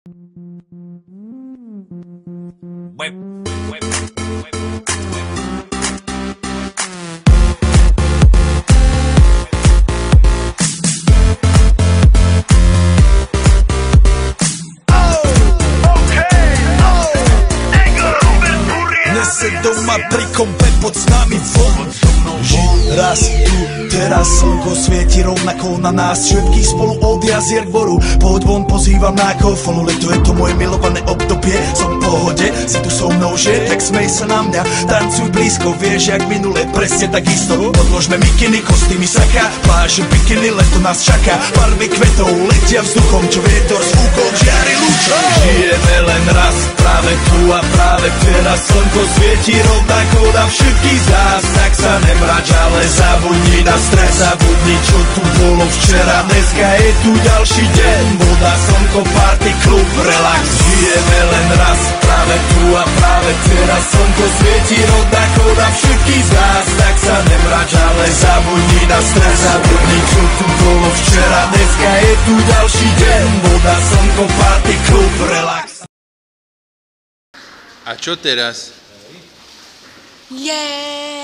Nese doma pri kompe pod s nami von. Žiť raz tu, teraz slnko svieti rovnako na nás všetkých spolu od jazier k boru. Poď von, pozývam na kofonu, leto je to moje milované obdobie. Som v pohode, si tu so mnou, že? Tak smej sa na mňa, tancuj blízko, vieš jak minule, presne takisto. Odložme mikiny, kostýmy saka, pláže bikiny, leto nás čaká. Barvy kvetov letia vzduchom, čo vietor s úkom žiari lúčom. Žijeme len raz, práve tu a práve teraz slnko svieti rovnako na všetkých z nás. Tak sa nemrač, ale zabudni na stres, zabudni čo tu bolo včera. Dneska je tu ďalší deň, voda, slnko, party, klub, relax. Žijeme len raz, práve tu a práve teraz slnko svieti rovnako na všetkých z nás. Tak sa nemrač, ale zabudni na stres, zabudni čo tu bolo včera. Dneska je tu ďalší deň, voda, slnko, party, klub, relax. A čo teraz? Yeah.